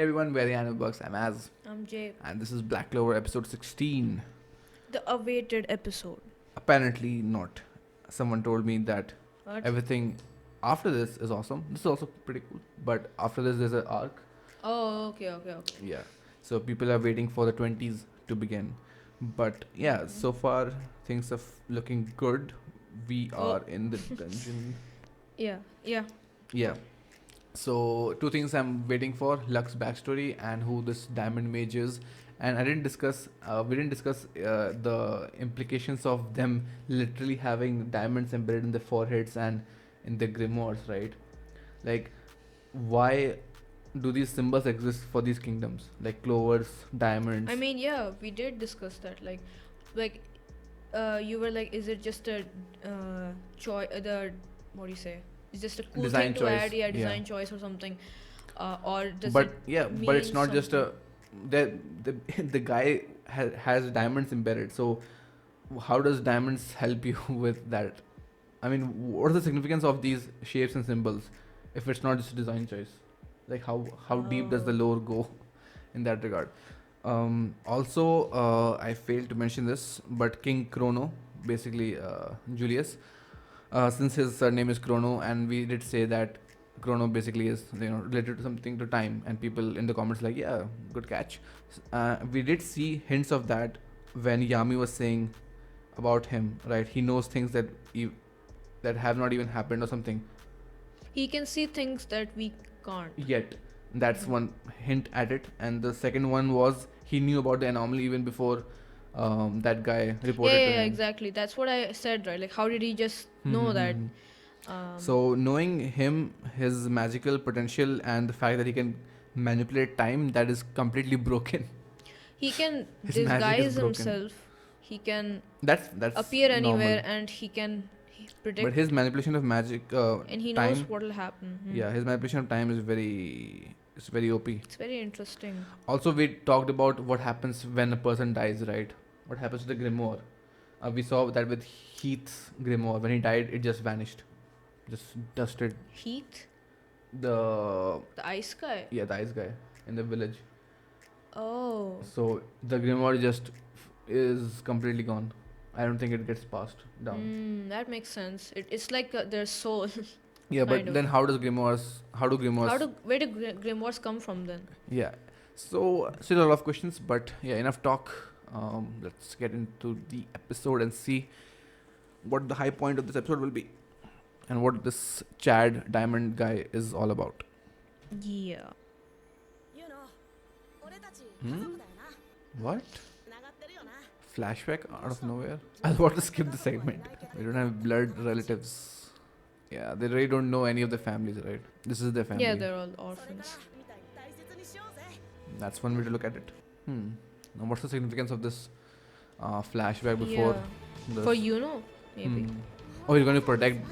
Hey everyone, very Bucks. I'm Az, I'm Jay. and this is Black Clover episode 16. The awaited episode. Apparently not. Someone told me that What? everything after this is awesome. This is also pretty cool, but after this there's an arc. Oh, okay. Yeah. So people are waiting for the 20s to begin. But yeah, so far things are looking good. We are in the dungeon. Yeah. Yeah. So two things I'm waiting for: Luck's backstory and who this diamond mage is. And I didn't discuss. We didn't discuss the implications of them literally having diamonds embedded in their foreheads and in their grimoires, right? Like, why do these symbols exist for these kingdoms? Like clovers, diamonds. I mean, yeah, we did discuss that. Like, you were like, is it just a choice? What do you say? It's just a cool Design thing to choice, add, yeah, yeah. design choice or something. Or does But it yeah, but it's mean not just a. something? The guy has diamonds embedded. So how does diamonds help you with that? I mean, what is the significance of these shapes and symbols if it's not just a design choice? Like how deep does the Oh. lore go in that regard? Also, I failed to mention this, but King Chrono, basically Julius, since his surname is Chrono, and we did say that Chrono basically is related to something to time, and people in the comments like, yeah, good catch. We did see hints of that when Yami was saying about him, right? He knows things that have not even happened or something He can see things that we can't. yet. That's one hint at it, and the second one was he knew about the anomaly even before that guy reported to Yeah, him. exactly. That's what I said, right? Like, how did he just know that? So knowing him, his magical potential, and the fact that he can manipulate time, that is completely broken. He can His magic is disguise broken. himself. He can That's appear normal. anywhere, and he can predict. But his manipulation of magic, and he knows time, what will happen. yeah, his manipulation of time is very OP. It's very interesting. Also, we talked about what happens when a person dies, right? What happens to the grimoire? We saw that with Heath's grimoire. When he died, it just vanished, just dusted. Heath, The the ice guy. yeah, the ice guy in the village. Oh. So the grimoire just is completely gone. I don't think it gets passed down. That makes sense. It's like their soul. Yeah, but kind of. then how do grimoires? Where do grimoires come from then? Yeah. So still a lot of questions, but yeah, enough talk. Let's get into the episode and see what the high point of this episode will be, and what this Chad Diamond guy is all about. Yeah. What? Flashback out of nowhere? I want to skip the segment. We don't have blood relatives. Yeah, they really don't know any of the families, right? This is their family. Yeah, they're all orphans. That's one way to look at it. Now, what's the significance of this flashback before this? For maybe. Oh, he's going to protect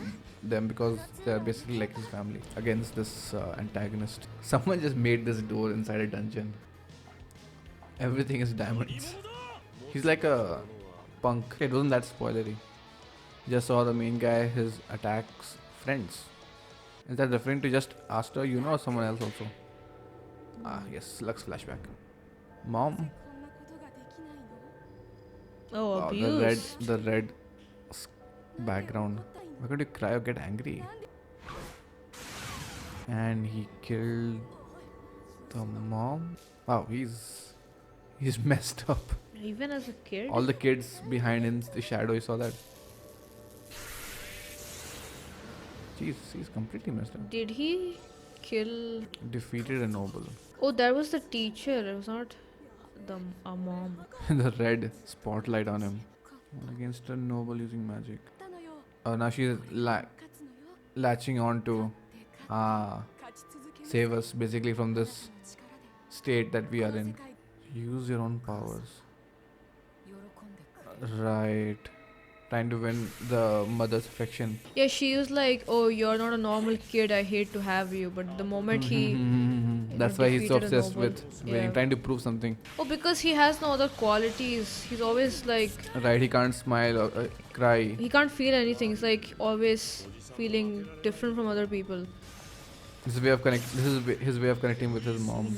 them because they're basically like his family against this antagonist. Someone just made this door inside a dungeon. Everything is diamonds. He's like a punk. It wasn't that spoilery. Just saw the main guy, his attacks friends. Is that referring to just Asta, or someone else also? Ah, yes, Lux flashback. Mom? Oh, Wow, abuse. the red background. Why can't you cry or get angry? And he killed the mom? Wow, he's messed up. Even as a kid. All the kids behind him, the shadow, you saw that? Jeez, he's completely messed up. Did he kill? Defeated a noble. Oh, that was the teacher. It was not a mom. The red spotlight on him. Against a noble using magic. Now she's latching on to save us basically from this state that we are in. Use your own powers. Right. Trying to win the mother's affection. Yeah, she was like, "Oh, you're not a normal kid. I hate to have you." But the moment he That's why he's so defeated a obsessed noble, with winning, trying to prove something. Oh, because he has no other qualities. He's always like, Right, he can't smile or cry. he can't feel anything. He's like always feeling different from other people. This is his way of connecting with his mom.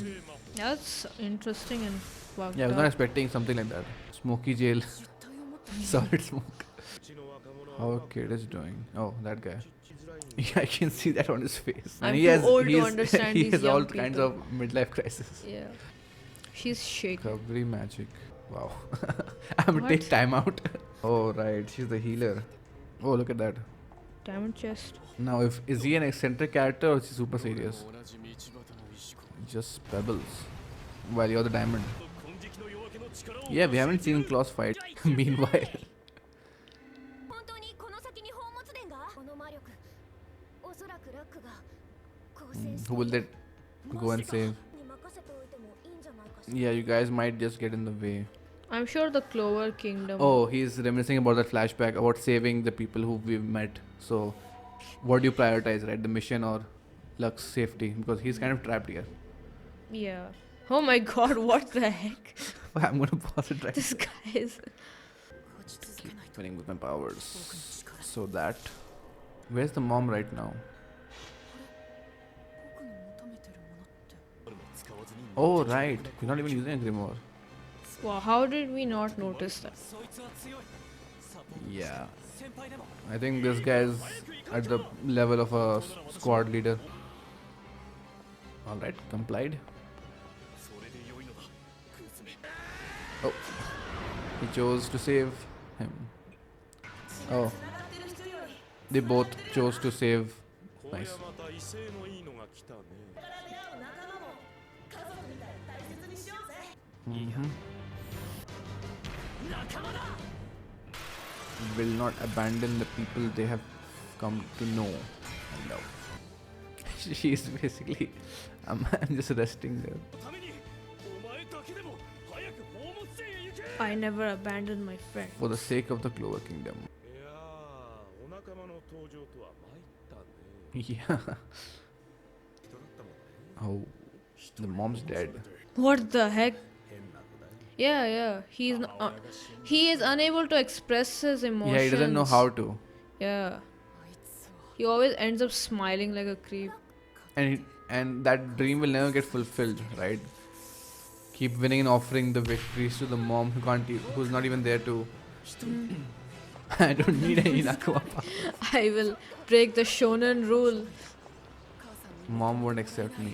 That's interesting and fucked Yeah, I was not up. expecting something like that. Smoky jail, solid smoke. How a kid is doing? Oh, that guy. Yeah, I can see that on his face. And I'm he too has old he to is understand he these has all young kinds people. of midlife crisis. Yeah. She's shaking. Recovery magic. Wow. I'm gonna take What? time out. Oh right, she's the healer. Oh look at that. Diamond chest. Now if is he an eccentric character or is he super serious? Just pebbles. While you're the diamond. Yeah, we haven't seen Claws fight. Meanwhile. Who will they go and save? Yeah, you guys might just get in the way. I'm sure the Clover Kingdom. Oh, he's reminiscing about that flashback about saving the people who we've met. So, what do you prioritize, right? The mission or Luck's safety? Because he's kind of trapped here. Yeah. Oh my god, what the heck? I'm gonna pause it right. This guy is. Keep winning with my powers. So that. Where's the mom right now? Oh, right. He's not even using a grimoire. Wow, how did we not notice that? Yeah. I think this guy's at the level of a squad leader. Alright, complied. Oh. He chose to save him. Oh. They both chose to save. Nice. Will not abandon the people they have come to know and love. She's basically. I'm just resting there. I never abandoned my friend. For the sake of the Clover Kingdom. Yeah. Oh, the mom's dead. What the heck? Yeah. He is unable to express his emotions. Yeah, he doesn't know how to. Yeah. He always ends up smiling like a creep. And that dream will never get fulfilled, right? Keep winning and offering the victories to the mom who's not even there to. I don't need any Nakama power. I will break the shonen rule. Mom won't accept me.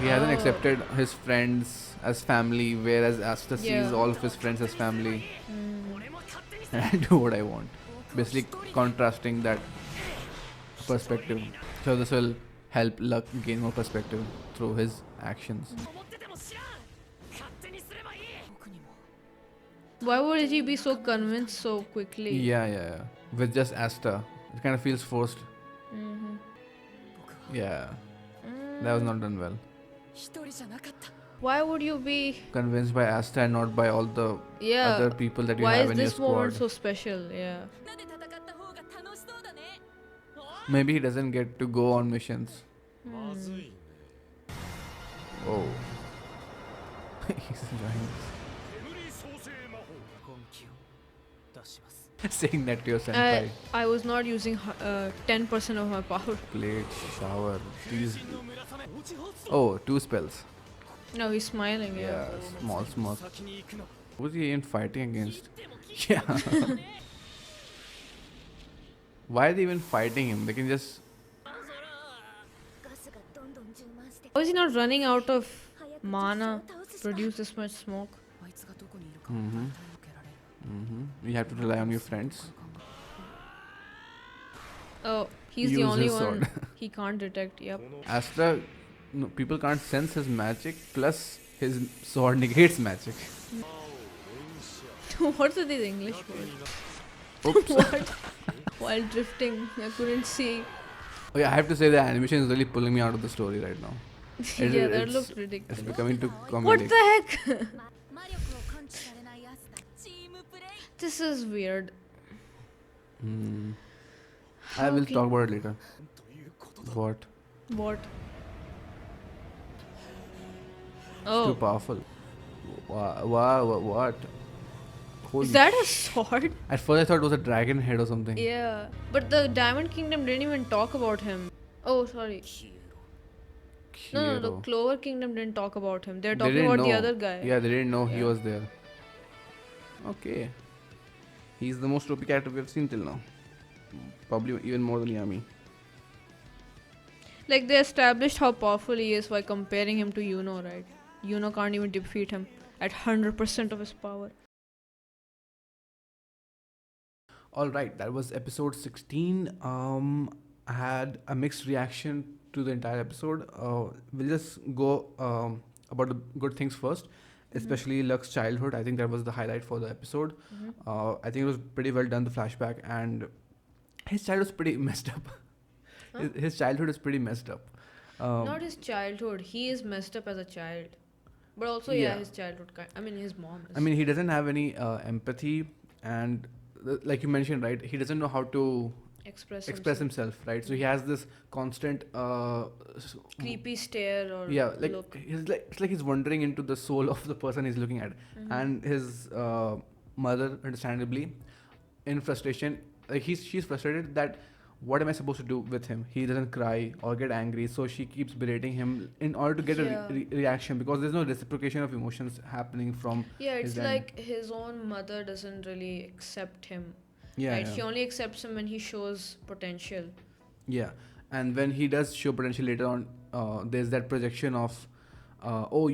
He hasn't accepted his friends as family, whereas Asta sees all of his friends as family. And I do what I want. Basically contrasting that perspective. So this will help Luck gain more perspective through his actions. Why would he be so convinced so quickly? Yeah. With just Asta. It kind of feels forced. Yeah. That was not done well. Why would you be Convinced by Asta and not by all the other people that you why have is in your this moment squad. so special? Yeah. Maybe he doesn't get to go on missions. Oh. He's enjoying this. Saying that to your senpai. I was not using 10% of my power. Plate, shower, these. Oh, 2 spells. No, he's smiling. Yeah, small smoke. Who's he even fighting against? Yeah. Why are they even fighting him? They can just. Why is he not running out of mana to produce this much smoke? You have to rely on your friends. Oh, he's the Use only his one sword. he can't detect. Yep. Astra, no, people can't sense his magic, plus his sword negates magic. What are these English words? Oops. What? While drifting, I couldn't see. Oh yeah, I have to say the animation is really pulling me out of the story right now. Yeah, that it's- looked ridiculous. It's becoming too comedic. What the heck? This is weird. I will can- talk about it later. What? What? It's too Oh, powerful. Wow, what? Holy Is that a sword? At first I thought it was a dragon head or something. Yeah. But the Diamond Kingdom didn't even talk about him. Oh, sorry. No, the Hero. Clover Kingdom didn't talk about him. They're They talking didn't about the know. other guy. Yeah, they didn't know he Yeah. was there. Okay. He's the most OP character we've seen till now. Probably even more than Yami. Like they established how powerful he is by comparing him to Yuno, right? Yuno can't even defeat him at 100% of his power. Alright, that was episode 16. I had a mixed reaction to the entire episode. We'll just go about the good things first, especially Luck's childhood. I think that was the highlight for the episode. I think it was pretty well done, the flashback, and his childhood was pretty messed up. Huh? His childhood is pretty messed up. Not his childhood. He is messed up as a child. But also, Yeah. his childhood. I mean, his mom is. I mean, he doesn't have any empathy, and like you mentioned, right? He doesn't know how to express himself, right? So he has this constant creepy stare or yeah, like look. it's like he's wandering into the soul of the person he's looking at, and his mother, understandably, in frustration, like she's frustrated that what am I supposed to do with him? He doesn't cry or get angry, so she keeps berating him in order to get Yeah. a reaction, because there's no reciprocation of emotions happening from Yeah, it's his end. like his own mother doesn't really accept him. Yeah, Right? yeah. She only accepts him when he shows potential. Yeah, and when he does show potential later on, there's that projection of, oh,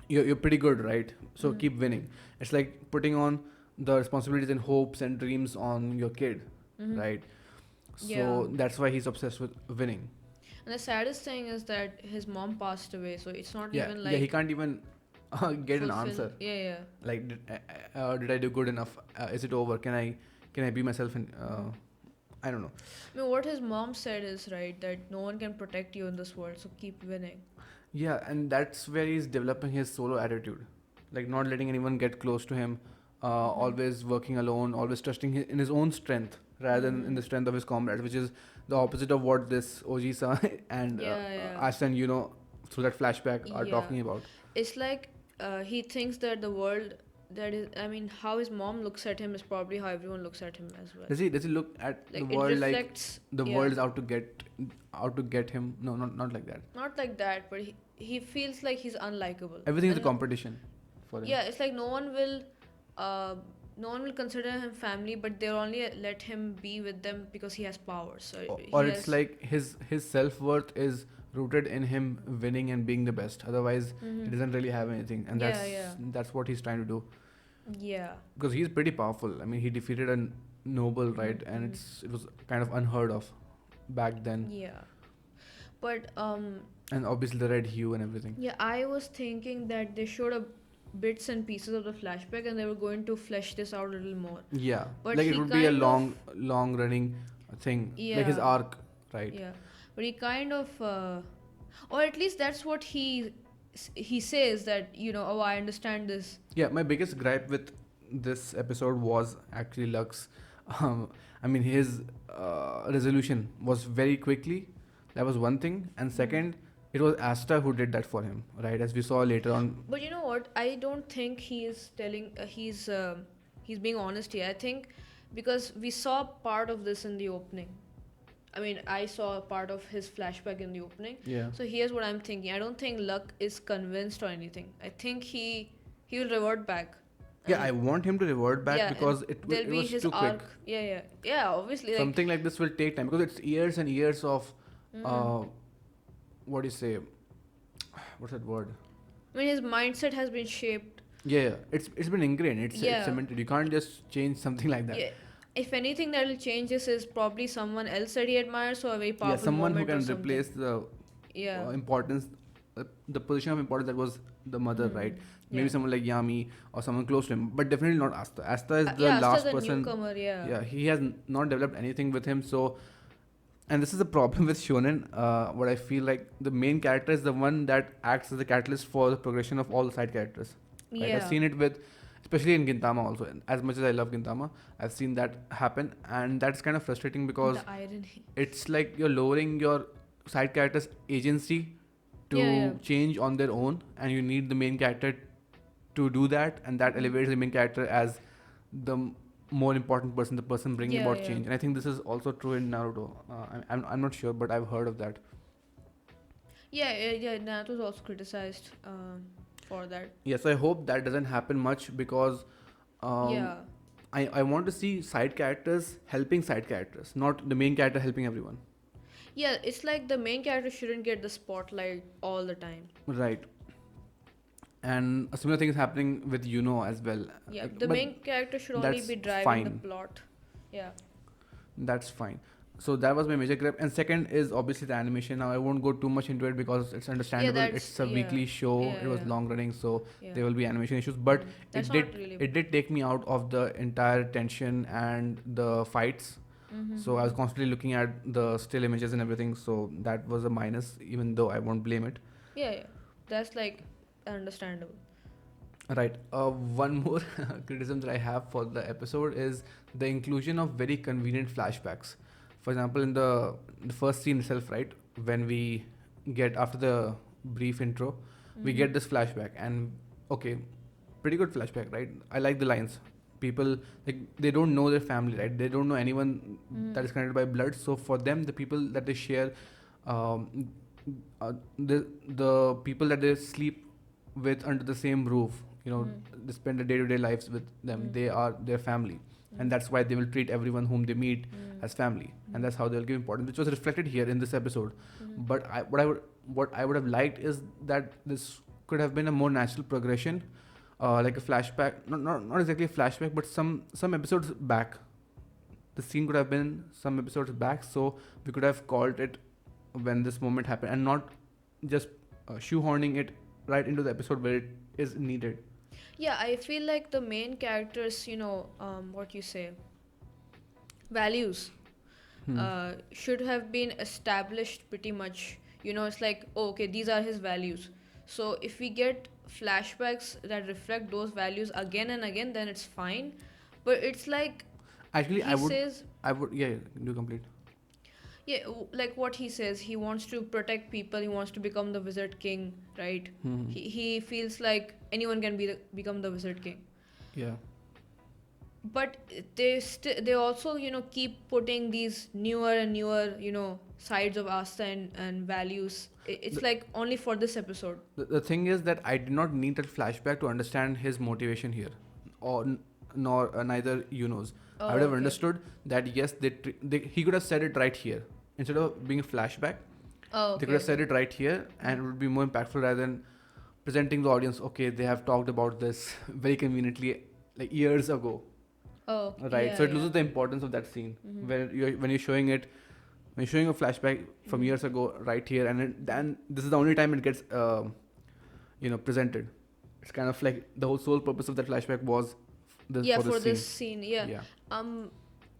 you're pretty good, right? So keep winning. It's like putting on the responsibilities and hopes and dreams on your kid, right? So Yeah. that's why he's obsessed with winning. And the saddest thing is that his mom passed away, so it's not Yeah, even like yeah, he can't even get an fulfill- answer. Yeah, yeah. Like, did I do good enough? Is it over? Can I be myself? In I don't know. I mean, what his mom said is right that no one can protect you in this world, so keep winning. Yeah, and that's where he's developing his solo attitude, like not letting anyone get close to him, always working alone, always trusting in his own strength rather than in the strength of his comrades, which is the opposite of what this OG-san and Yeah. Ashton, through that flashback are Yeah. talking about. It's like he thinks that the world that is, I mean, how his mom looks at him is probably how everyone looks at him as well. Does he look at Like the it world like reflects the yeah. world is out to get him? No, not like that. Not like that, but he feels like he's unlikable. Everything is a And competition for him. yeah, it's like no one will consider him family, but they'll only let him be with them because he has power. So Or he it's has- like his self-worth is rooted in him winning and being the best, otherwise he doesn't really have anything, and Yeah, that's what he's trying to do, yeah. because he's pretty powerful. I mean, he defeated a noble, right? And it was kind of unheard of back then. Yeah. But And obviously the red hue and everything. yeah, I was thinking that they showed a bits and pieces of the flashback and they were going to flesh this out a little more. Yeah, But like it he would be a kind long running thing, like his Yeah. arc, right? Yeah. But he kind of or at least that's what he says that, oh, I understand this. Yeah, my biggest gripe with this episode was actually Lux. I mean, his resolution was very quickly. That was one thing, and second, it was Asta who did that for him, right? As we saw later on. But you know what? I don't think he is telling. He's being honest here. I think because we saw part of this in the opening. I mean, I saw a part of his flashback in the opening. Yeah. So here's what I'm thinking. I don't think Luck is convinced or anything. I think he will revert back. Yeah, I want him to revert back Yeah, because and it there'll be was his too quick. arc. Yeah. Obviously, like, Something like this will take time because it's years and years of what do you say? What's that word? I mean, his mindset has been shaped. Yeah. It's been ingrained. It's Yeah. cemented. You can't just change something like that. Yeah. If anything that will change this is probably someone else that he admires, or a very powerful Yeah, someone who moment or can something. replace the Yeah. importance, the position of importance that was the mother, right? Maybe Yeah. someone like Yami or someone close to him, but definitely not Asta. Asta is the yeah, last Asta's a person. newcomer, yeah. Yeah, he has not developed anything with him. So, and this is the problem with shonen. What I feel like the main character is the one that acts as the catalyst for the progression of all the side characters. Right? Yeah. I've seen it with, especially in Gintama also. And as much as I love Gintama, I've seen that happen, and that's kind of frustrating because The irony. it's like you're lowering your side characters' agency to Yeah. change on their own, and you need the main character to do that, and that elevates the main character as the more important person, the person bringing Yeah, about yeah. change. And I think this is also true in Naruto. I'm not sure, but I've heard of that. Yeah. Naruto was also criticized for that. Yeah, so I hope that doesn't happen much, because um, Yeah. I want to see side characters helping side characters, not the main character helping everyone. Yeah, it's like the main character shouldn't get the spotlight all the time. Right. And a similar thing is happening with as well. Yeah, Like, the but main character should only that's be driving the fine. plot. Yeah. That's fine. So that was my major gripe. And second is obviously the animation. Now I won't go too much into it because it's Yeah, understandable. that's It's a yeah. weekly show. It was Yeah. long running, so Yeah. there will be animation issues. But That's it not did really. it did take me out of the entire tension and the fights. So I was constantly looking at the still images and everything. So that was a minus, even though I won't blame it. Yeah. That's like understandable. Right. One more criticism that I have for the episode is the inclusion of very convenient flashbacks. For example, in the first scene itself, right, when we get after the brief intro, we get this flashback, and okay, pretty good flashback, right? I like the lines. People, like, they don't know their family, right? They don't know anyone that is connected by blood. So for them, the people that they share, um, the people that they sleep with under the same roof, they spend their day-to-day lives with them. They are their family, and that's why they will treat everyone whom they meet as family, and that's how they'll give importance, which was reflected here in this episode. But what I would have liked is that this could have been a more natural progression, like a flashback, not exactly a flashback, but some episodes back. The scene could have been some episodes back, so we could have called it when this moment happened, and not just shoehorning it right into the episode where it is needed. Yeah, I feel like the main characters, what you say, values, should have been established pretty much. It's like, oh, okay, these are his values. So if we get flashbacks that reflect those values again and again, then it's fine. But it's like Actually, he says, yeah, do complete. yeah, like what he says, he wants to protect people, he wants to become the Wizard King, right? He feels like anyone can become the Wizard King. Yeah. But they also keep putting these newer and newer sides of Asta and values. It's like only for this episode. The thing is that I did not need that flashback to understand his motivation here, or nor neither I would have Okay. understood that yes, he could have said it right here instead of being a flashback. Oh, They could have said it right here, and it would be more impactful rather than presenting the audience. Okay, they have talked about this very conveniently, like years ago. Oh, Right. yeah, So it yeah. loses the importance of that scene when you're showing it. When you're showing a flashback from years ago, right here, and then this is the only time it gets, presented. It's kind of like the whole sole purpose of that flashback was Yeah, for for this this scene. scene, yeah. Yeah.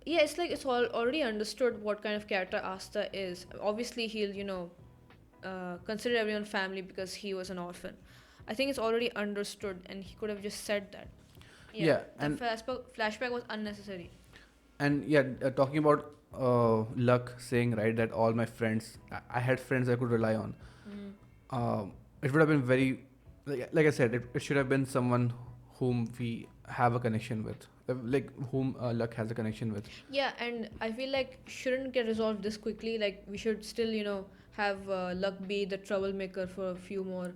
Yeah, it's like it's already understood what kind of character Asta is. Obviously, he'll consider everyone family because he was an orphan. I think it's already understood, and he could have just said that. Yeah, the and flashback was unnecessary. talking about luck, saying right that all my friends, I had friends I could rely on. It would have been very, like I said, it should have been someone whom we have a connection with, like whom luck has a connection with. Yeah, and I feel like shouldn't get resolved this quickly. Like we should still, have Luck be the troublemaker for a few more,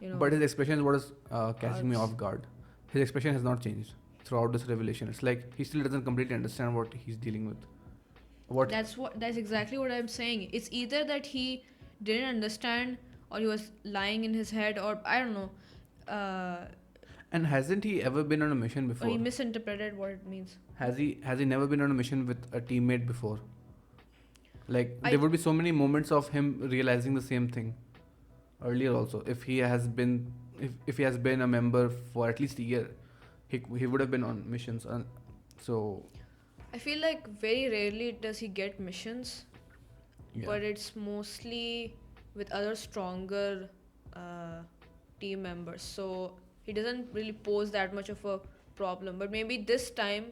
But his expression is what is catching me arcs. off guard. His expression has not changed throughout this revelation. It's like he still doesn't completely understand what he's dealing with. What? That's exactly what I'm saying. It's either that he didn't understand, or he was lying in his head, or I don't know, And hasn't he ever been on a mission or before? he misinterpreted what it means. Has he never been on a mission with a teammate before? Like I- there would be so many moments of him realizing the same thing earlier also. If he has been if he has been a member for at least a year, he would have been on missions. So I feel like very rarely does he get missions, yeah. but it's mostly with other stronger team members. So he doesn't really pose that much of a problem. But maybe this time,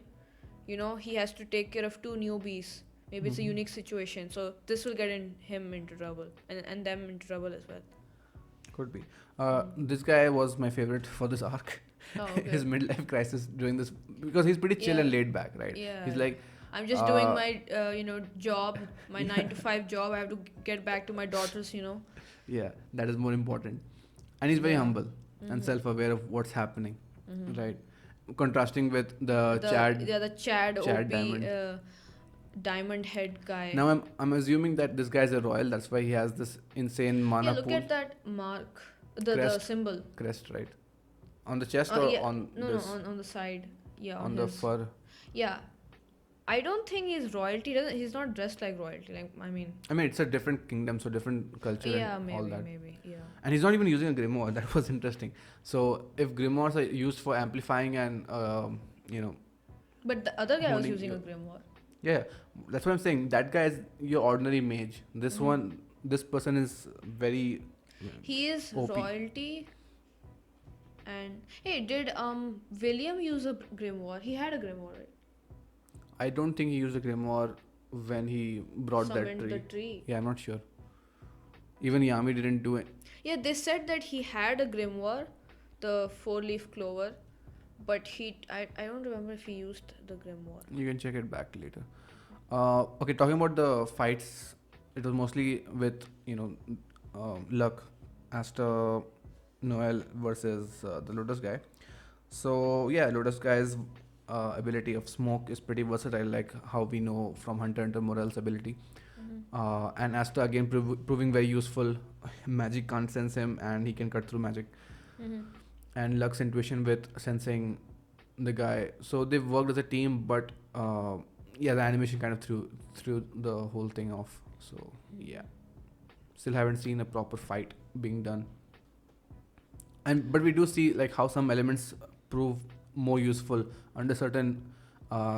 he has to take care of two newbies. Maybe it's a unique situation. So this will get him into trouble and them into trouble as well. Could be. This guy was my favorite for this arc. Oh, his okay. midlife crisis during this, because he's pretty chill Yeah. and laid back, right? Yeah. He's like, I'm just doing uh, my, job, my yeah, 9 to 5 job. I have to get back to my daughters. yeah, that is more important. And he's very Yeah. humble and Mm-hmm. self-aware of what's happening, Mm-hmm. right? Contrasting with the The Chad Chad OP Diamond. diamond head guy. Now I'm assuming that this guy's a royal. That's why he has this insane Yeah, mana look pool. at that mark. The Crest, symbol. crest, right? On the chest or Yeah. on No, this, on the side. Yeah, on on the his. fur. Yeah. I don't think he's royalty. He's not dressed like royalty. Like, I mean. I mean, it's a different kingdom, so different culture Yeah, and all maybe, that. maybe. Yeah. And he's not even using a grimoire. That was interesting. So if grimoires are used for amplifying and But the other guy was honing using a your, grimoire. yeah, that's what I'm saying. That guy is your ordinary mage. This Mhm. one, this person is very He is OP. royalty. And hey, did William use a grimoire? He had a grimoire, right? I don't think he used a grimoire when he brought that Summoned tree. the tree. Yeah, I'm not sure. Even Yami didn't do it. Yeah, they said that he had a grimoire, the 4-leaf clover, but I don't remember if he used the grimoire. You can check it back later. Okay, talking about the fights, it was mostly with Luck, Asta, Noel versus the Lotus guy. So yeah, Lotus guy's ability of smoke is pretty versatile, like how we know from Hunter Hunter Morel's ability. And Asta again proving very useful. Magic can't sense him, and he can cut through magic. Mm-hmm. And Luck's intuition with sensing the guy. So they've worked as a team, but yeah, the animation kind of threw the whole thing off. So yeah, still haven't seen a proper fight being done. And but we do see like how some elements prove more useful under certain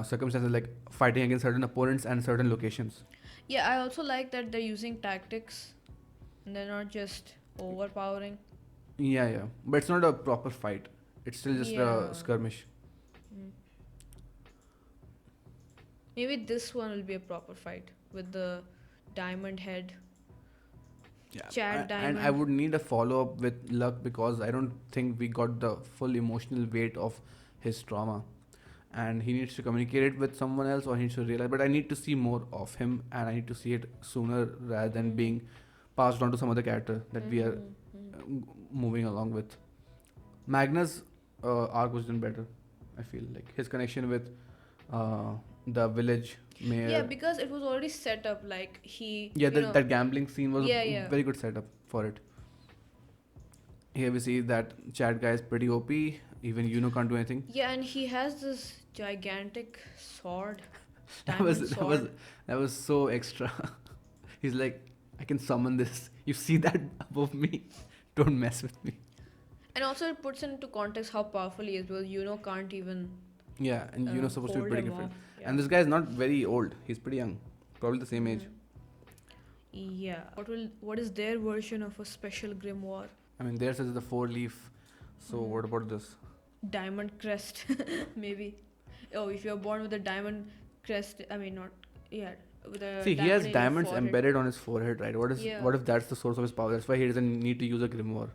circumstances, like fighting against certain opponents and certain locations. Yeah, I also like that they're using tactics and they're not just overpowering. Yeah, yeah, but it's not a proper fight. It's still just Yeah. a skirmish. Mm. Maybe this one will be a proper fight with the diamond head. Yeah, Chad and Diamond. I would need a follow up with Luck because I don't think we got the full emotional weight of his trauma, and he needs to communicate it with someone else or he needs to realize. But I need to see more of him, and I need to see it sooner rather than being passed on to some other character that we are moving along with. Magna's arc was done better. I feel like his connection with the village mayor. Yeah, because it was already set up like he. Yeah, that gambling scene was Yeah, a yeah. very good setup for it. Here we see that Chad guy is pretty OP. Even can't do anything. Yeah, and he has this gigantic sword. That Diamond was sword. that was so extra. He's like, I can summon this. You see that above me? Don't mess with me. And also it puts into context how powerful he is because can't even Yeah, and supposed to be hold pretty him different. off. Yeah. And this guy is not very old. He's pretty young, probably the same age. Yeah. What is their version of a special grimoire? I mean, theirs is the 4-leaf. So what about this? Diamond crest, maybe. Oh, if you're born with a diamond crest, I mean not. Yeah, with a. See, he has diamond in your diamonds forehead. embedded on his forehead, right? Yeah. What if that's the source of his power? That's why he doesn't need to use a grimoire.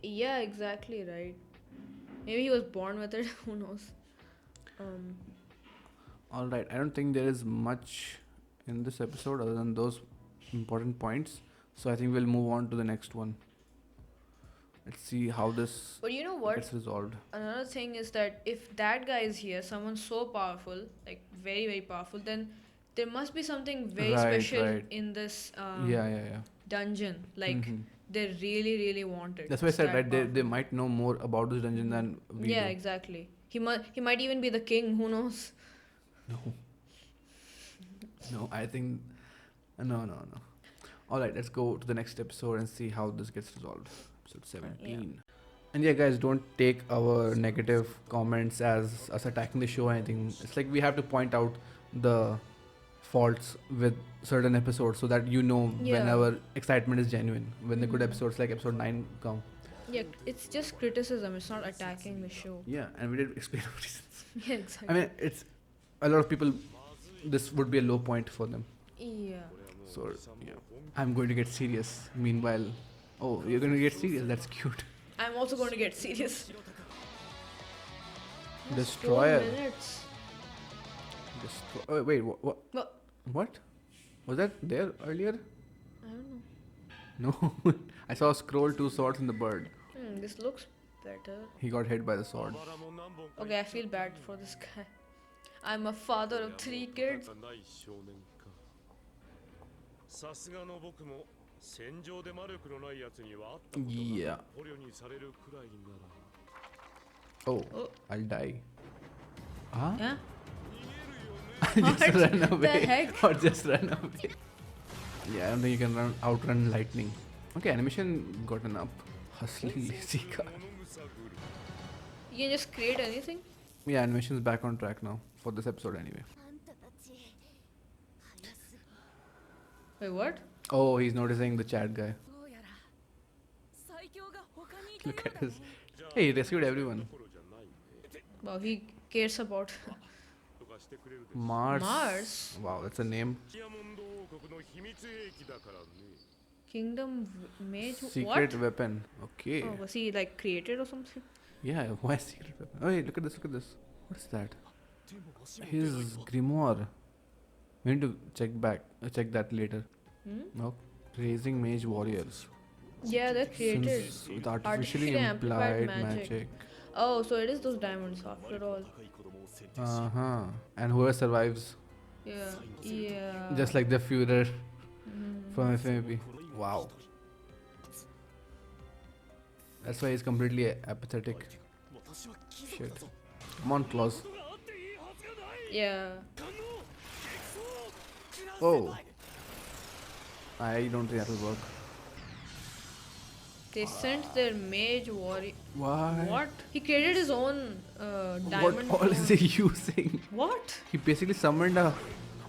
Yeah, exactly right. Maybe he was born with it. Who knows? All right, I don't think there is much in this episode other than those important points. So I think we'll move on to the next one. Let's see how this But you know what? gets resolved. Another thing is that if that guy is here, someone so powerful, like very, very powerful, then there must be something very Right, special right. in this Yeah. dungeon. Like Mhm. they really, really want it. That's why I It's said, that right? They powerful. might know more about this dungeon than we Yeah, do. exactly. He might even be the king. Who knows? No, I think no. All right, let's go to the next episode and see how this gets resolved. Episode 17. And yeah, guys, don't take our negative comments as us attacking the show or anything. It's like we have to point out the faults with certain episodes so that Yeah. when our excitement is genuine, when the good Mhm. episodes like episode 9 come. Yeah, it's just criticism. It's not attacking the show. Yeah, and we did explain our reasons. Yeah, exactly. I mean, it's a lot of people, this would be a low point for them. Yeah. So, yeah. I'm going to get serious. Meanwhile, oh, you're going to get serious. That's cute. I'm also going to get serious. Just 4 Destroyer. minutes. Oh, wait, what? What? What? Was that there earlier? I don't know. No. I saw a scroll, 2 swords, and the bird. This looks better. He got hit by the sword. Okay, I feel bad for this guy. I'm a father of 3 kids. Yeah. Oh, Oh. I'll die. Huh? Yeah? Just What run the away. heck? Or just run away. Yeah, I don't think you can outrun lightning. Okay, animation gotten up. Hustling lazy car. You can just create anything? Yeah, animation's back on track now. For this episode anyway. Wait, what? Oh, he's noticing the chat guy. Look at this. Hey, he rescued everyone. Wow, he cares about Mars. Mars? Wow, that's a name. Kingdom Mage? Secret What? weapon. Okay. Oh, was he like created or something? Yeah, why secret weapon? Oh, hey, look at this, look at this. What is that? His grimoire. We need to check that later. Hmm? No. Raising mage warriors. Yeah, they're created. Since with artificially Artificially amplified implied magic. magic. Oh, so it is those diamonds after all. Uh-huh. And whoever survives, Yeah. Yeah. just like the Führer Mhm. from FMP. Wow. That's why he's completely apathetic. Shit. Come on, Claus. Yeah. Oh. I don't think that'll work. They sent their mage warrior. Why? What? He created his own diamond. What all is clone. he using? What? He basically summoned a.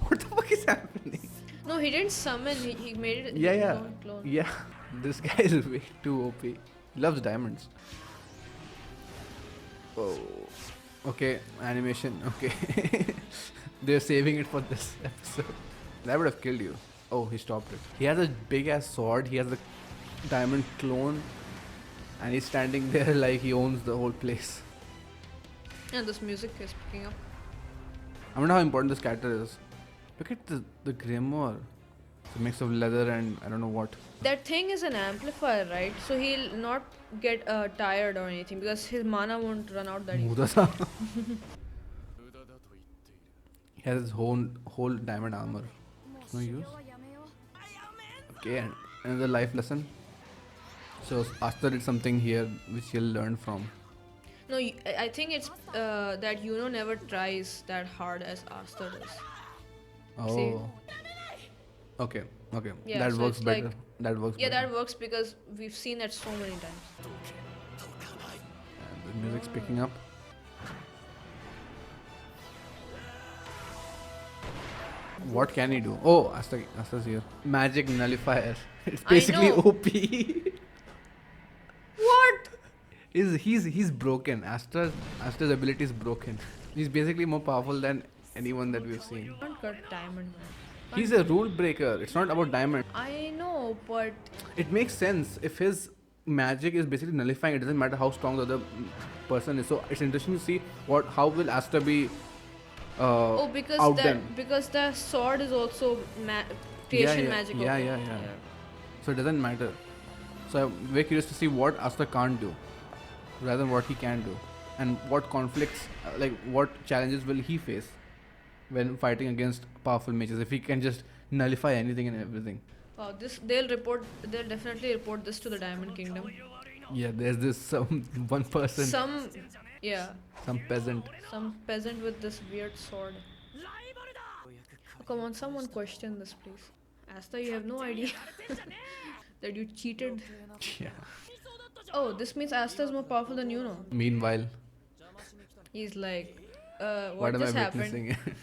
What the fuck is happening? No, he didn't summon. He made it Yeah, his yeah. own clone. Yeah. This guy is way too OP. He loves diamonds. Oh. Okay, animation. Okay. They're saving it for this episode. That would have killed you. Oh, he stopped it. He has a big ass sword. He has a diamond clone. And he's standing there like he owns the whole place. And this music is picking up. I wonder how important this character is. Look at the grimoire. It's a mix of leather and I don't know what. That thing is an amplifier, right? So he'll not get tired or anything because his mana won't run out that easily. Mudasa. He has his whole diamond armor. No use. Okay, and another life lesson. So Asta did something here which he'll learn from. No, I think it's that Yuno never tries that hard as Asta does. Oh. See? Okay. Okay. Yeah, that so works it's better. like- That works Yeah, better. that works because we've seen that so many times. And the music's picking up. What can he do? Oh, Asta's here. Magic nullifier. It's I basically know. OP. What? He's broken. Asta's ability is broken. He's basically more powerful than anyone that we've seen. Can't cut diamond. Man. He's a rule breaker. It's not about diamond. I know, but It makes sense if his magic is basically nullifying. It doesn't matter how strong the other person is. So it's interesting to see how will Asta be outdone. because the sword is also creation yeah, magic. yeah, okay. yeah. So it doesn't matter. So I'm very curious to see what Asta can't do, rather than what he can do, and what conflicts, like what challenges will he face when fighting against powerful mages. If he can just nullify anything and everything. Wow, they'll definitely report this to the Diamond Kingdom. Yeah, there's this one person, Some peasant. some peasant with this weird sword. Oh, come on, someone question this, please. Asta, you have no idea that you cheated. Yeah. Oh, this means Asta is more powerful than you know. Meanwhile, He's like, what what am I just happened? witnessing?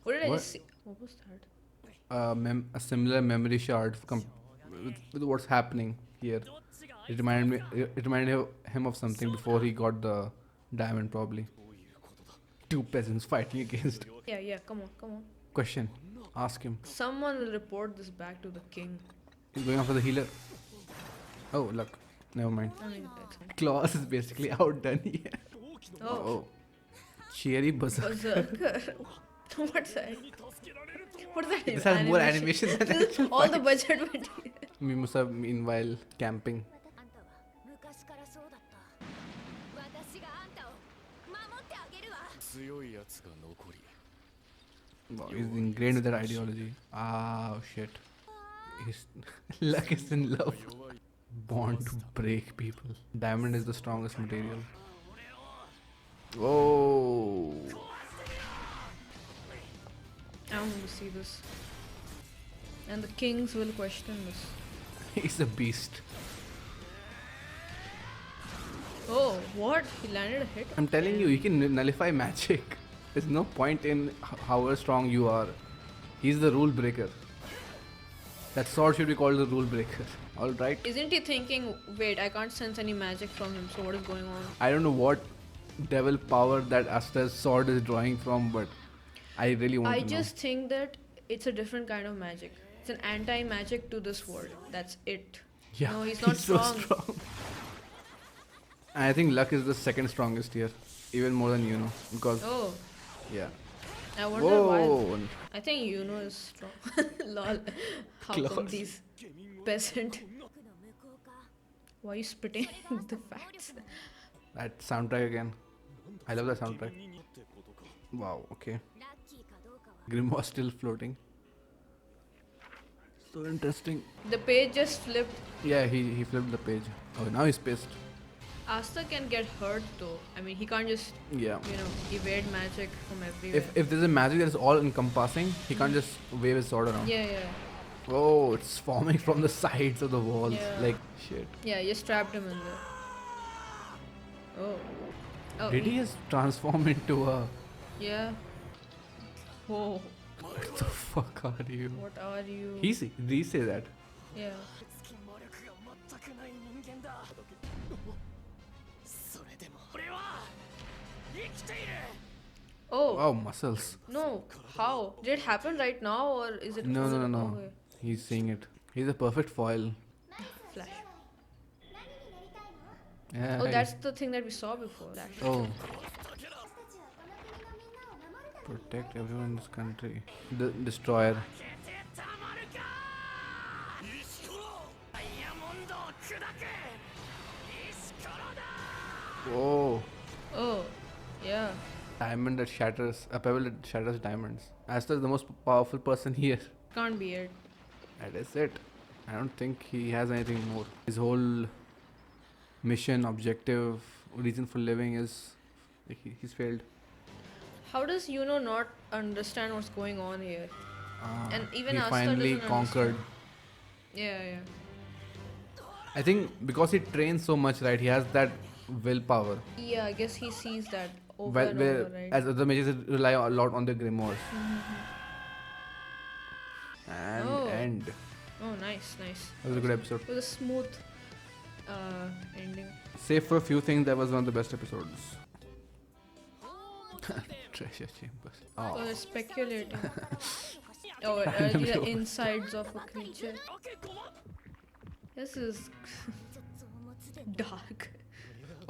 What did I What? just see? What was that? A similar memory shard with what's happening here. It reminded him of something before he got the diamond, probably. Two peasants fighting against. Yeah, come on. Question. Ask him. Someone will report this back to the king. He's going after the healer. Oh, luck. Never mind. I mean, that's Claus is basically outdone here. Oh, Cherry Berserker. Berserker. What's that? What's that? This has more animation than actual All the fights. budget went here. Mimosa meanwhile camping. Wow, he's ingrained with that ideology. Ah, shit. His luck is in love. Born to break people. Diamond is the strongest material. Whoa. I want to see this. And the kings will question this. He's a beast. Oh, what? He landed a hit? I'm telling you, he can nullify magic. There's no point in however strong you are. He's the rule breaker. That sword should be called the rule breaker. Alright. Isn't he thinking, wait, I can't sense any magic from him, so what is going on? I don't know what devil power that ASTA'S sword is drawing from, but I really want I to just think that it's a different kind of magic. It's an anti-magic to this sword. That's it. know. Yeah, No, he's not so strong. strong. And I think luck is the second strongest here. Even more than you know. Because, Oh, yeah. I wonder why. Whoa. I think Yuno is strong. Lol. How come Close. these peasant? Why are you spitting the facts? That soundtrack again. I love that soundtrack. Wow, okay. Grimoire still floating. So interesting. The page just flipped. Yeah, he flipped the page. Oh, now he's pissed. Asta can get hurt though. I mean, he can't just, Yeah. evade magic from everywhere. If there's a magic that is all encompassing, he can't just wave his sword around. Yeah, yeah. Oh, it's forming from the sides of the walls. Yeah. Like, shit. Yeah, you trapped him in there. Oh. Oh, Did he just transform into a... Yeah. Whoa. What the fuck are you? What are you? Did he say that? Yeah. Oh. Wow, muscles. No. How? Did it happen right now or is it? No, is no, it- no, no. okay. He's seeing it. He's a perfect foil. Flash. Yeah. Oh, that's the thing that we saw before. Flash. Oh. Protect everyone in this country. The destroyer. Whoa. Oh. Yeah. Diamond that shatters. A pebble that shatters diamonds. Asta is the most powerful person here. Can't be it. That is it. I don't think he has anything more. His whole mission, objective, reason for living is he's failed. How does not understand what's going on here? And even he Asta finally doesn't conquered. Yeah, yeah. I think because he trains so much, right? He has that willpower. Yeah, I guess he sees that over Well, and where over, right? as other mages rely a lot on the grimoires. And Oh. end. Oh, nice, nice. That was a good episode. It was a smooth ending. Save for a few things, that was one of the best episodes. Treasure chambers. Oh, Oh. they're speculating. Oh, Random the door. insides of a creature. This is dark.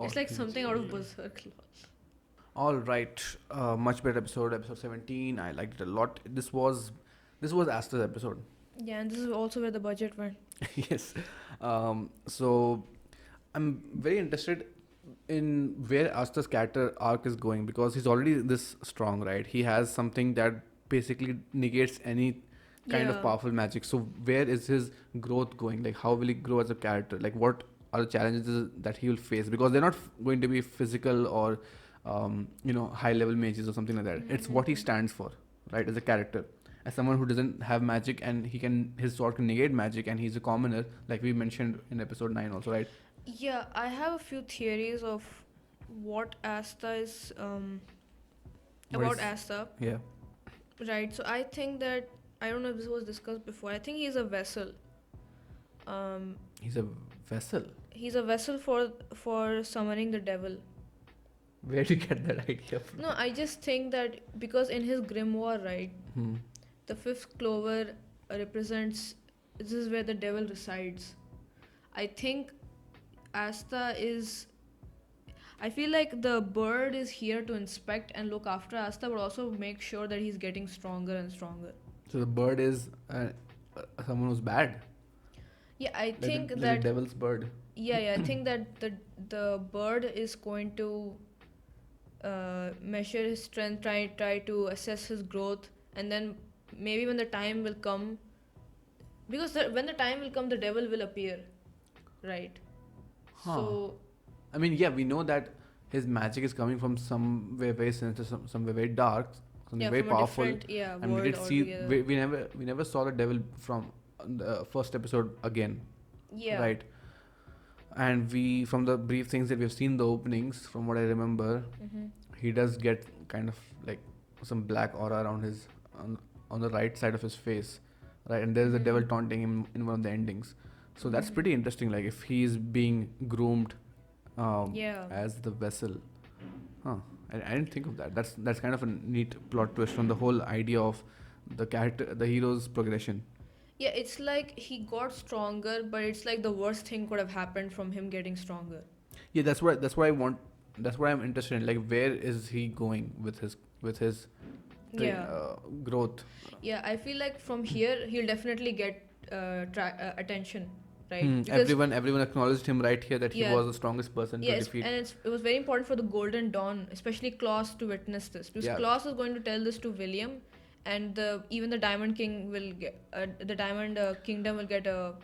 It's like something out of Berserk. All right, much better episode 17. I liked it a lot. This was ASTA'S episode. Yeah, and this is also where the budget went. Yes. So I'm very interested in where ASTA'S character arc is going because he's already this strong, right? He has something that basically negates any kind of Yeah. powerful magic. So where is his growth going? Like, how will he grow as a character? Like, what are the challenges that he will face? Because they're not going to be physical or high level mages or something like that. It's what he stands for, right? As a character, as someone who doesn't have magic and his sword can negate magic, and he's a commoner, like we mentioned in episode 9 also, right? Yeah, I have a few theories of what Asta is What about is- Asta. Yeah. Right. So I think that I don't know if this was discussed before. I think he's a vessel. He's a vessel. He's a vessel for summoning the devil. Where do you get that idea from? No, I just think that because in his grimoire, right, Hmm. the fifth clover represents this is where the devil resides. I think Asta is. I feel like the bird is here to inspect and look after Asta, but also make sure that he's getting stronger and stronger. So the bird is someone who's bad, Yeah, I think like the that devil's bird. I think that the bird is going to measure his strength, try to assess his growth, and then maybe when the time will come, because when the time will come, the devil will appear, right? Huh. So I mean, yeah, we know that his magic is coming from somewhere very sinister, somewhere very dark, something yeah, very from a powerful. different And we world did see altogether. we never saw the devil from the first episode again, Yeah. right? And we, from the brief things that we've seen, the openings, from what I remember, Mm-hmm. he does get kind of like some black aura around his on the right side of his face, right? And there's the devil Mm-hmm. taunting him in one of the endings. So that's Mm-hmm. pretty interesting. Like if he's being groomed Yeah. as the vessel, huh? I didn't think of that. That's kind of a neat plot twist from the whole idea of the character, the hero's progression. Yeah, it's like he got stronger, but it's like the worst thing could have happened from him getting stronger. Yeah, that's what I want. That's what I'm interested in. Like, where is he going with his Yeah. growth? Yeah, I feel like from here he'll definitely get attention, right? Because Everyone acknowledged him right here that he yeah, was the strongest person to defeat. it was very important for the Golden Dawn, especially Klaus, to witness this, because Yeah, Klaus is going to tell this to William, and even the Diamond King will get the Diamond Kingdom will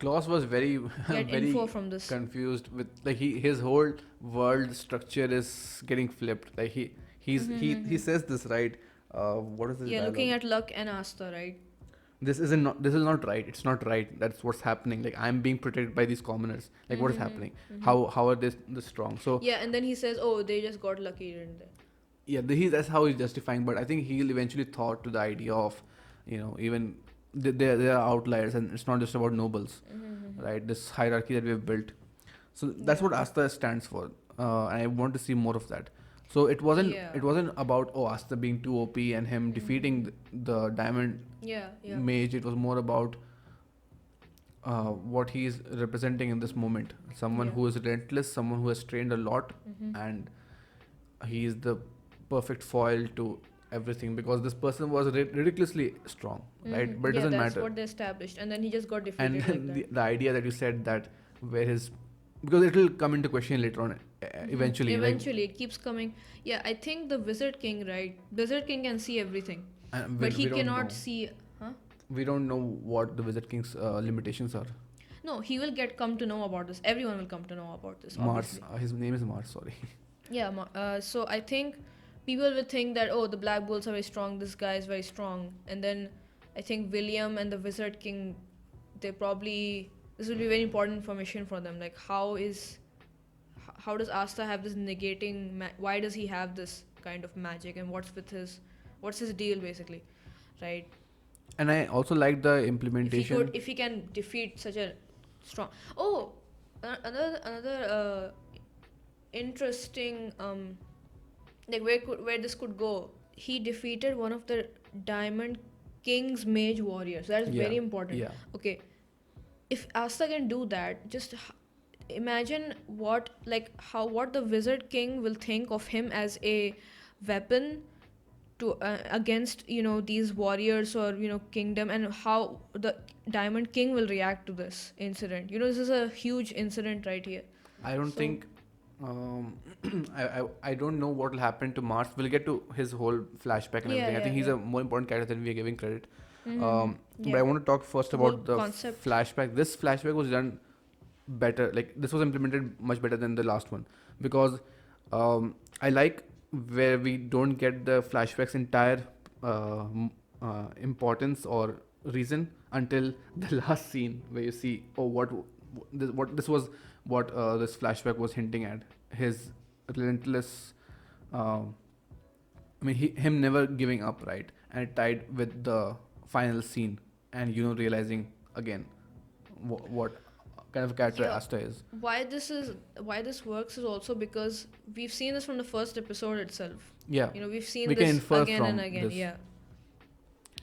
Klaus was very get info very from this. confused with, like, his whole world structure is getting flipped. Like he says this, right. What is this Yeah, looking dialogue? at Luck and Asta, right? This is not right. It's not right. That's what's happening. Like, I'm being protected by these commoners. Like, what is happening? How are this strong? So Yeah, and then he says, "Oh, they just got lucky, didn't they?" yeah, that's how he's justifying. But I think he'll eventually thought to the idea of, even there are outliers, and it's not just about nobles, right? This hierarchy that we've built. So that's what Yeah. Asta stands for, and I want to see more of that. So it wasn't about, Asta being too OP and him defeating the diamond Yeah, yeah. mage. It was more about what he's representing in this moment. Someone Yeah. who is relentless, someone who has trained a lot, Mm-hmm. and he is the perfect foil to everything, because this person was ridiculously strong, right? But it Yeah, doesn't that's matter. what they established, and then he just got And defeated like that. the idea that you said that where his, because it will come into question later on, eventually, like, Eventually, it keeps coming. Yeah, I think the Wizard King, right? Wizard King can see everything, and but he we don't know. cannot see. Huh? We don't know what the Wizard King's limitations are. No, he will come to know about this. Everyone will come to know about this, Mars, obviously. his name is Mars. Sorry. Yeah. So I think people will think that, oh, the Black Bulls are very strong. This guy is very strong, and then I think William and the Wizard King, they probably, this will be very important information for them. Like, how does Asta have this negating? Why does he have this kind of magic, and what's his deal basically, right? And I also like the implementation. If he can defeat such a strong. Oh, another interesting like where this could go. He defeated one of the Diamond King's mage warriors. That is Yeah, very important. yeah. Okay, if Asta can do that, just imagine what the Wizard King will think of him as a weapon to against these warriors or kingdom, and how the Diamond King will react to this incident. This is a huge incident right here. I don't So think. I don't know what will happen to Mars. We'll get to his whole flashback and yeah, everything. I yeah, think he's yeah. a more important character than we are giving credit. Mm-hmm. But I Yeah. want to talk first The whole about the concept. flashback. This flashback was done better. Like, this was implemented much better than the last one, because I like where we don't get the flashback's entire importance or reason until the last scene, where you see, oh, what this flashback was hinting at, his relentless, him never giving up, right? And it tied with the final scene, and realizing again what kind of a character Yeah. Asta is. Why this works is also because we've seen this from the first episode itself. Yeah, We've seen we can this infer again and from again. this. Yeah.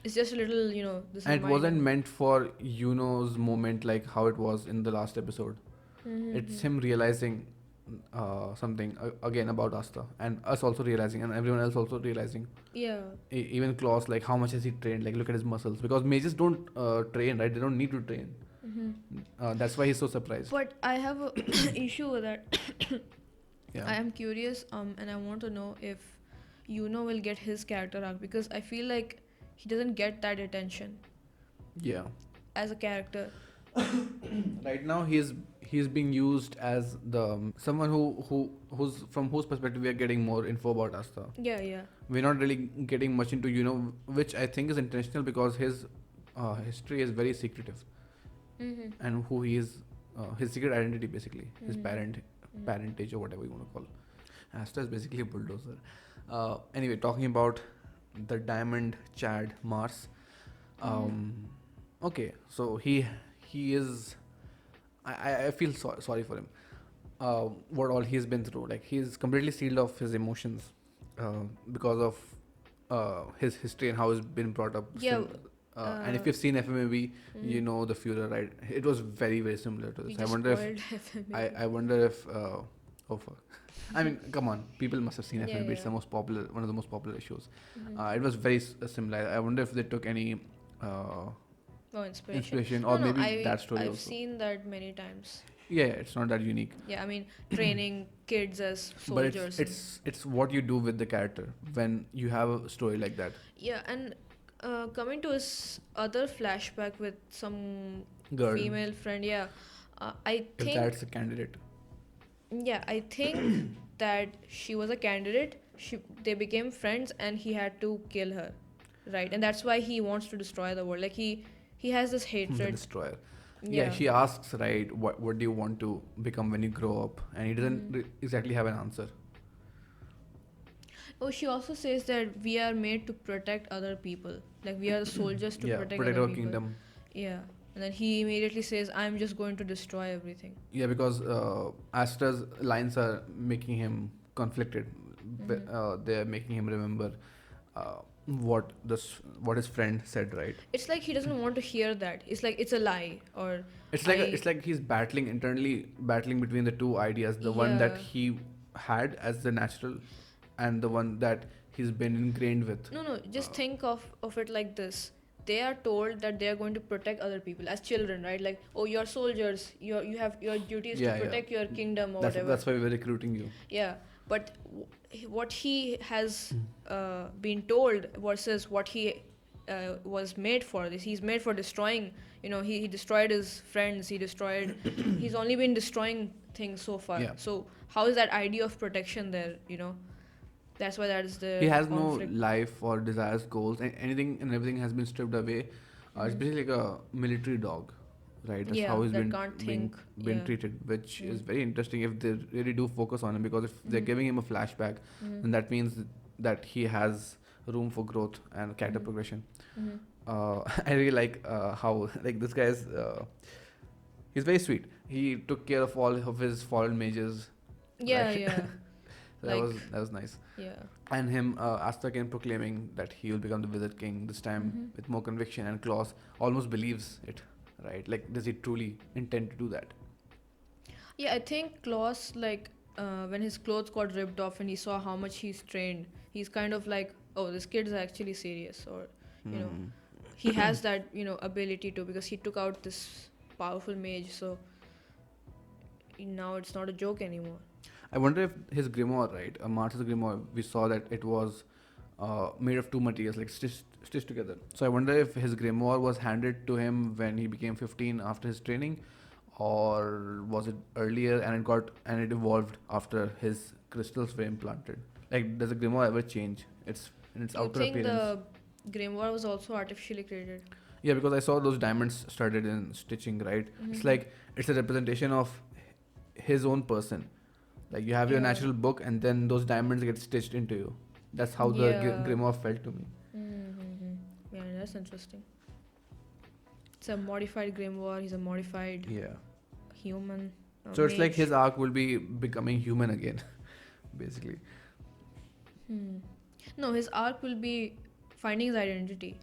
It's just a little, this And it wasn't reminder. meant for Yuno's moment like how it was in the last episode. It's him realizing something again about Asta, and us also realizing, and everyone else also realizing. Yeah. Even Klaus, like how much has he trained? Like look at his muscles, because mages don't train, right? They don't need to train. Mm-hmm. That's why he's so surprised. But I have a issue with that. Yeah. I am curious, and I want to know if will get his character arc, because I feel like he doesn't get that attention Yeah. as a character. Right now he's being used as the someone who's from whose perspective we are getting more info about Asta. Yeah, yeah. We're not really getting much into which I think is intentional, because his history is very secretive, Mm-hmm. and who he is, his secret identity basically, his Mhm. parentage or whatever you want to call. Asta is basically a bulldozer. Anyway, talking about the Diamond Chad Mars. Okay, so he is. I feel sorry for him. What all he's been through, like he's completely sealed off his emotions because of his history and how he's been brought up. Yeah. And if you've seen FMAB, you Mhm. know the Führer, right? It was very similar to We this. I just wonder if spoiled FMA. I wonder if oh fuck. I mean, come on, people must have seen Yeah, FMAB. It's the yeah. most popular, one of the most popular shows. Mhm. It was very similar. I wonder if they took any Oh, inspiration. inspiration, No, or no, maybe that story I've also. seen that many times. Yeah, it's not that unique, Yeah, I mean, training kids as but soldiers. it's what you do with the character when you have a story like that. Yeah, and coming to his other flashback with some Girl, female friend, yeah, I if think, that's a candidate. yeah, I think that she was a candidate. They became friends, and he had to kill her, right? And that's why he wants to destroy the world. Like he has this The hatred. destroyer. Yeah, Yeah. she asks, right, what do you want to become when you grow up, and he doesn't exactly have an answer. Oh, she also says that we are made to protect other people. Like we are the soldiers to Yeah, protect protect other our people. kingdom. Yeah. And then he immediately says, I'm just going to destroy everything. Yeah, because Astra's lines are making him conflicted. They're making him remember uh, what his friend said, right? It's like he doesn't want to hear that. It's like it's a lie, or It's like he's battling internally, battling between the two ideas, the one that Yeah. he had as the natural, and the one that he's been ingrained with. No, no, just think of it like this. They are told that they are going to protect other people as children, right? Like, oh, you're soldiers. You have your duties Yeah, to yeah. protect your kingdom or That's whatever. that's why we're recruiting you. Yeah, but what he has been told versus what he was made for. This he's made for destroying. He destroyed his friends. He's only been destroying things so far. Yeah. So how is that idea of protection there? That's why that is the He has conflict. no life or desires, goals, and anything and everything has been stripped away. It's basically like a military dog, right? That's Yeah, how he's that been can't being think. been Yeah. treated, which is Mm. very interesting if they really do focus on him, because if they're giving him a flashback, then that means that he has room for growth and character progression. Mhm. I really like how like this guy is. He's very sweet. He took care of all of his fallen mages. Yeah, Right. yeah, That was nice. yeah. And him, Asta again proclaiming that he will become the Wizard King, this time with more conviction, and Klaus almost believes it, right? Like, does he truly intend to do that? Yeah, I think Klaus, like, when his clothes got ripped off and he saw how much he's trained, he's kind of like, oh, this kid's actually serious, or you know, he has that ability to, because he took out this powerful mage, so now it's not a joke anymore. I wonder if his grimoire, right? Martha's grimoire, we saw that it was made of two materials, like stitched together. So I wonder if his grimoire was handed to him when he became 15 after his training, or was it earlier and it evolved after his crystals were implanted? Like, does the grimoire ever change its in its Do you outer think appearance? the grimoire was also artificially created? Yeah, because I saw those diamonds studded in stitching, right? It's like it's a representation of his own person. Like you have your Yeah. natural book, and then those diamonds get stitched into you. That's how the Yeah. grimoire felt to me. Mm-hmm. Yeah, that's interesting. It's a modified grimoire. He's a modified Yeah. human. So it's like mage. his arc will be becoming human again, basically. No, his arc will be finding his identity.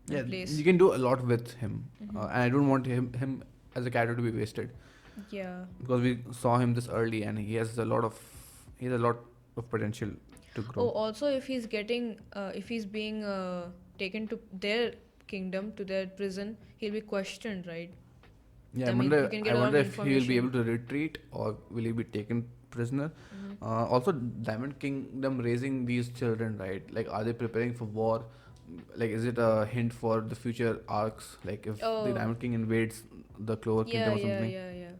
Yeah, Place. you can do a lot with him, and I don't want him as a character to be wasted. Yeah. because we saw him this early, and he has a lot of potential to Oh, grow. also, if he's being taken to their kingdom, to their prison, he'll be questioned, right? Yeah, I mean, you can I get a lot wonder of if he will be information. able to retreat or will he be taken prisoner. Hmm. Also, Diamond Kingdom raising these children, right? Like, are they preparing for war? Like, is it a hint for the future arcs? Like, if the Oh, Diamond King invades the Clover yeah, Kingdom or yeah, something? yeah, yeah.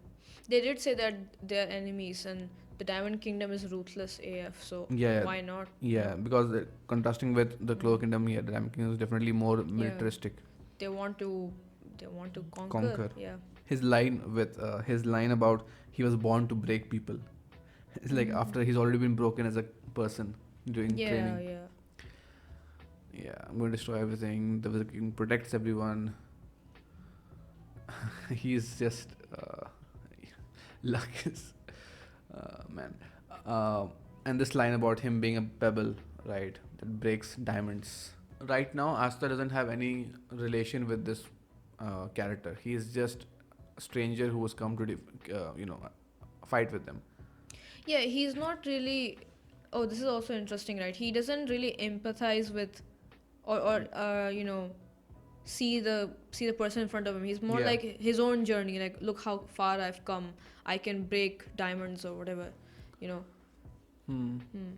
They did say that they're enemies, and the Diamond Kingdom is ruthless AF. So Yeah, why not? yeah, because contrasting with the Clover Hmm. Kingdom, yeah, the Diamond King is definitely more Yeah, militaristic. they want to, they want to conquer. Conquer. Yeah. His line about he was born to break people. It's like Hmm. after he's already been broken as a person during Yeah, training. yeah. Yeah, I'm going to destroy everything. The Wizard King protects everyone. He's just luck is man. Uh, and this line about him being a pebble, right, that breaks diamonds. Right now, Asta doesn't have any relation with this character. He is just a stranger who has come to, fight with them. Yeah, he's not really. Oh, this is also interesting, right? He doesn't really empathize with, or see the person in front of him. He's more Yeah. like his own journey. Like, look how far I've come. I can break diamonds or whatever, you know. Hmm. Hmm.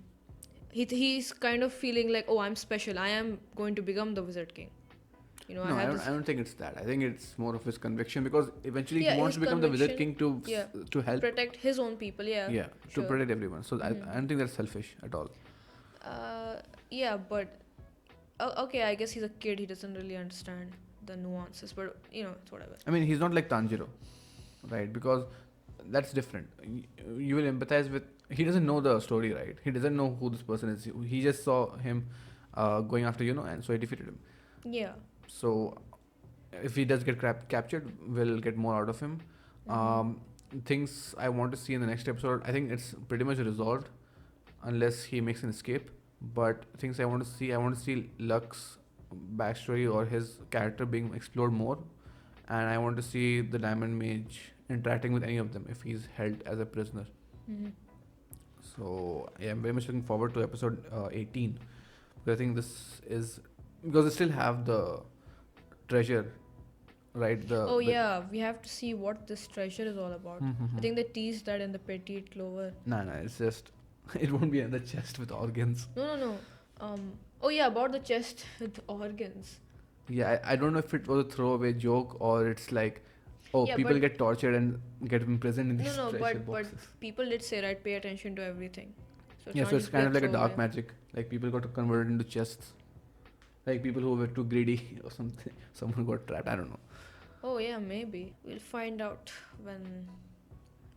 He's kind of feeling like, oh, I'm special. I am going to become the Wizard King. I No, have this. I don't think it's that. I think it's more of his conviction because eventually he Yeah, wants his to become the Wizard conviction. King Yeah, to help. protect his own people. Yeah, Yeah, to sure. protect everyone. So Hmm. I don't think that's selfish at all. Uh, yeah, but okay, I guess he's a kid. He doesn't really understand the nuances, but it's whatever. I mean, he's not like Tanjiro, right? Because that's different. You will empathize with. He doesn't know the story, right? He doesn't know who this person is. He just saw him going after and so he defeated him. Yeah. So if he does get captured, we'll get more out of him. Mm-hmm. Um, things I want to see in the next episode, I think it's pretty much resolved unless he makes an escape. But things I want to see Luck's backstory or his character being explored more, and I want to see the Diamond Mage interacting with any of them if he's held as a prisoner. Mm-hmm. So yeah, I'm very much looking forward to episode 18. Because I think this is because they still have the treasure, right? Oh yeah, we have to see what this treasure is all about. I Mm-hmm. think they teased that in the Petite Clover. No, it's just it won't be another chest with organs. No, no, no. Oh yeah, about the chest with organs. Yeah, I don't know if it was a throwaway joke or it's like, oh, Yeah, people but get tortured and get imprisoned in no, these no, treasure but boxes. people did say, right, pay attention to everything. So it Yeah, can't so it's just be kind a of like a dark throwaway. magic. Like people got converted into chests. Like people who were too greedy or something. Someone got trapped. I don't know. Oh yeah, maybe we'll find out when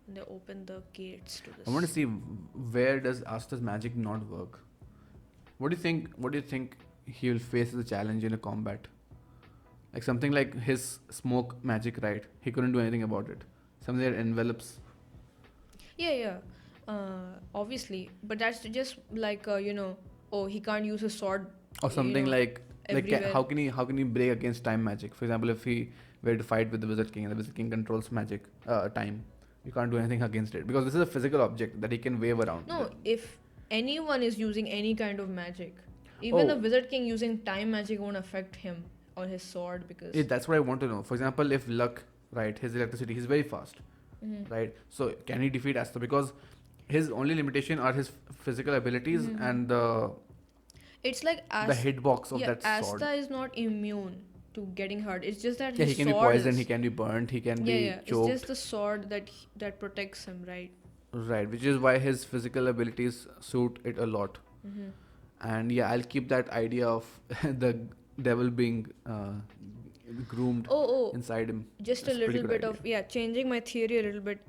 they open the gates to I want to this. see where does Asta's magic not work. What do you think? What do you think he will face as a challenge in a combat? Like something like his smoke magic, right? He couldn't do anything about it. Something that envelops, Yeah, yeah. Obviously, but that's just like oh, he can't use his sword, or you something know, like everywhere. how can he break against time magic? For example, if he were to fight with the Wizard King and the Wizard King controls magic, time, you can't do anything against it because this is a physical object that he can wave around. No, if anyone is using any kind of magic, even a Oh, Wizard King using time magic won't affect him or his sword because. that's what I want to know. For example, if Luck, right, his electricity, he's very fast, Hmm. right? So can he defeat Asta? Because his only limitation are his physical abilities Hmm. and It's like the hitbox of yeah, that sword. Asta is not immune to getting hurt. It's just that Yeah, he his can be sword poisoned, he is. can be burnt, he can Yeah, be yeah. It's just choked. the sword that protects him, right? Right, which is why his physical abilities suit it a lot. Mm-hmm. And yeah, I'll keep that idea of the devil being groomed Oh, oh, inside him. just a It's a pretty little good bit idea. of changing my theory a little bit.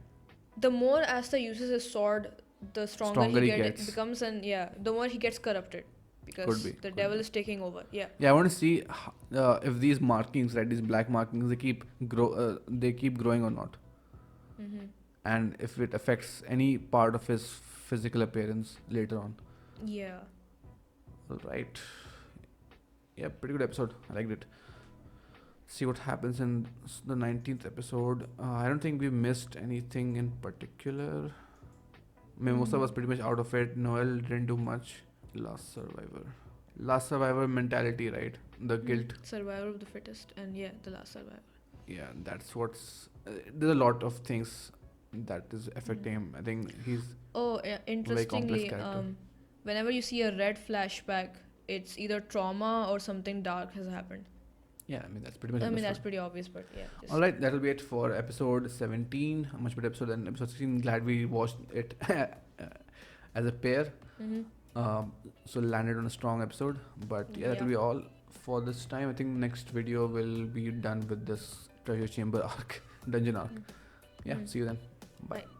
The more Asta uses his sword, the stronger Stronger he he gets. becomes, and the more he gets corrupted Could because be. the Could devil be. is taking over. Yeah. Yeah, I want to see if these markings, right, these black markings, they keep growing or not, Mm-hmm. and if it affects any part of his physical appearance later on. Yeah. Right. Yeah, pretty good episode. I liked it. see what happens in the 19th episode. I don't think we missed anything in particular. Mimosa was pretty much out of it. Noel didn't do much. Last Survivor. Last Survivor mentality, right? The guilt. Survivor of the fittest, and yeah, the last survivor. Yeah, that's what's. There's a lot of things that is affecting him. I think he's Oh, yeah, a very complex interestingly, character. whenever you see a red flashback, it's either trauma or something dark has happened. Yeah, I mean that's pretty much I mean, understood. that's pretty obvious, but yeah. Just All right, that'll be it for episode 17. A much better episode than episode 16. Glad we watched it as a pair. Mm-hmm. So landed on a strong episode. But yeah, that'll be all for this time. I think next video will be done with this treasure chamber arc, dungeon arc. Yeah, see you then. Bye. Bye.